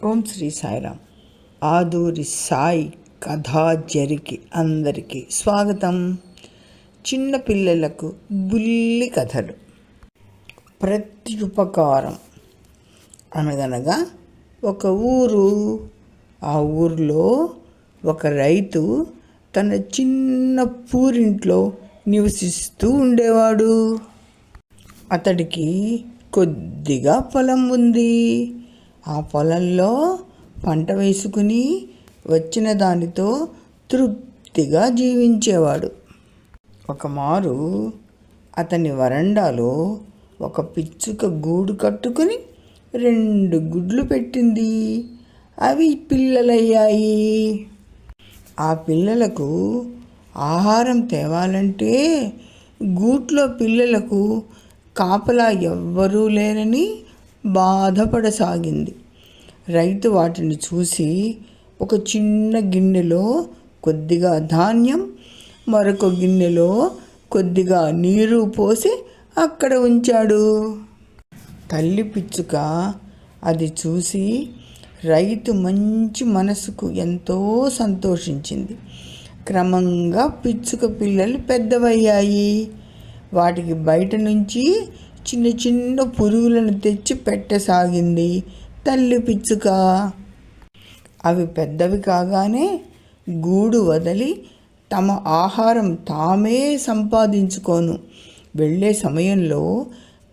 ఓం శ్రీ సాయిరామ్. ఆదూరి సాయి కథాజరికి అందరికీ స్వాగతం. చిన్నపిల్లలకు బుల్లి కథలు. ప్రత్యుపకారం. అనగనగా ఒక ఊరు. ఆ ఊరిలో ఒక రైతు తన చిన్న పూరింట్లో నివసిస్తూ ఉండేవాడు. అతడికి కొద్దిగా పొలం ఉంది. ఆ పొలంలో పంట వేసుకుని వచ్చిన దానితో తృప్తిగా జీవించేవాడు. ఒకమారు అతని వరండాలో ఒక పిచ్చుక గూడు కట్టుకుని 2 గుడ్లు పెట్టింది. అవి పిల్లలయ్యాయి. ఆ పిల్లలకు ఆహారం తేవాలంటే గూట్లో పిల్లలకు కాపలా ఎవ్వరూ లేరని బాధపడసాగింది. రైతు వాటిని చూసి ఒక చిన్న గిన్నెలో కొద్దిగా ధాన్యం, మరొక గిన్నెలో కొద్దిగా నీరు పోసి అక్కడ ఉంచాడు. తల్లి పిచ్చుక అది చూసి రైతు మంచి మనసుకు ఎంతో సంతోషించింది. క్రమంగా పిచ్చుక పిల్లలు పెద్దవయ్యాయి. వాటికి బయట నుంచి చిన్న చిన్న పురుగులను తెచ్చి పెట్టసాగింది తల్లి పిచ్చుక. అవి పెద్దవి కాగానే గూడు వదిలి తమ ఆహారం తామే సంపాదించుకోను వెళ్ళే సమయంలో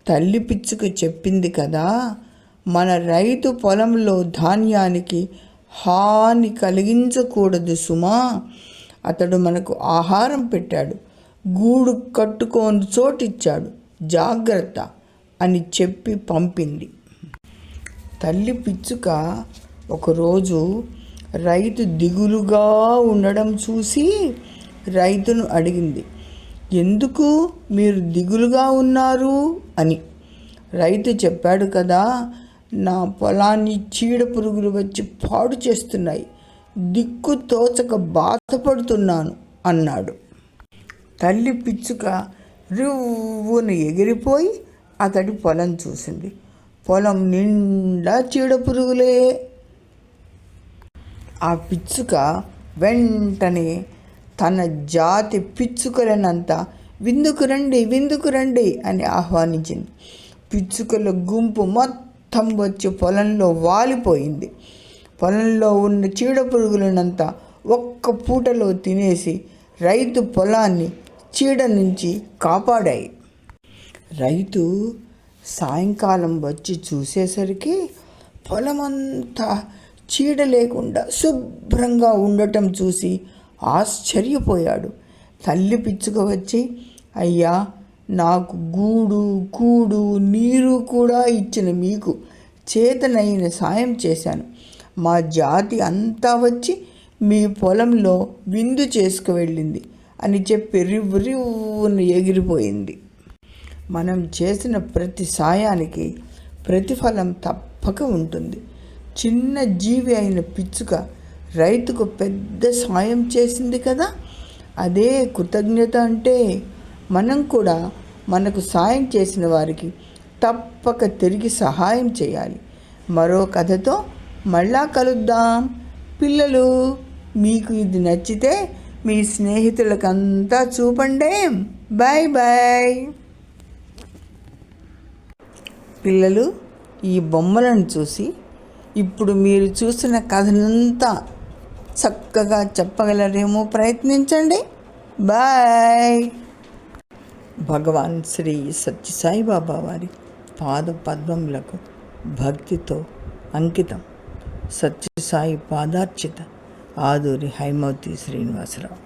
తల్లి పిచ్చుక చెప్పింది కదా, మన రైతు పొలంలో ధాన్యానికి హాని కలిగించకూడదు సుమా. అతడు మనకు ఆహారం పెట్టాడు, గూడు కట్టుకోని చోటిచ్చాడు, జాగ్రత్త అని చెప్పి పంపింది. తల్లి పిచ్చుక ఒకరోజు రైతు దిగులుగా ఉండడం చూసి రైతును అడిగింది, ఎందుకు మీరు దిగులుగా ఉన్నారు అని. రైతు చెప్పాడు కదా, నా పొలాన్ని చీడ పురుగులు వచ్చి పాడు చేస్తున్నాయి, దిక్కు తోచక బాధపడుతున్నాను అన్నాడు. తల్లి పిచ్చుక రివ్వున ఎగిరిపోయి అతడి పొలం చూసింది. పొలం నిండా చీడపురుగులే. ఆ పిచ్చుక వెంటనే తన జాతి పిచ్చుకలనంతా విందుకు రండి, విందుకు రండి అని ఆహ్వానించింది. పిచ్చుకల గుంపు మొత్తం వచ్చి పొలంలో వాలిపోయింది. పొలంలో ఉన్న చీడపురుగులనంతా ఒక్క పూటలో తినేసి రైతు పొలాన్ని చీడ నుంచి కాపాడాయి. రైతు సాయంకాలం వచ్చి చూసేసరికి పొలమంతా చీడ లేకుండా శుభ్రంగా ఉండటం చూసి ఆశ్చర్యపోయాడు. తల్లి పిచ్చుక వచ్చి, అయ్యా, నాకు గూడు, కూడు, నీరు కూడా ఇచ్చిన మీకు చేతనైన సాయం చేశాను. మా జాతి అంతా వచ్చి మీ పొలంలో విందు చేసుకువెళ్ళింది అని చెప్పి రివ్వున ఎగిరిపోయింది. మనం చేసిన ప్రతి సాయానికి ప్రతిఫలం తప్పక ఉంటుంది. చిన్న జీవి అయిన పిచ్చుక రైతుకు పెద్ద సాయం చేసింది కదా, అదే కృతజ్ఞత అంటే. మనం కూడా మనకు సాయం చేసిన వారికి తప్పక తిరిగి సహాయం చేయాలి. మరో కథతో మళ్ళా కలుద్దాం. పిల్లలు, మీకు ఇది నచ్చితే మీ స్నేహితులకంతా చూపండి. Bye bye. పిల్లలు, ఈ బొమ్మలను చూసి ఇప్పుడు మీరు చూసిన కథనంతా చక్కగా చెప్పగలరేమో, ప్రయత్నించండి. బాయ్. భగవాన్ శ్రీ సత్య సాయిబాబా వారి పాద పద్మములకు భక్తితో అంకితం. సత్య సాయి పాదార్చిత ఆదూరి హైమవతి శ్రీనివాసరావు.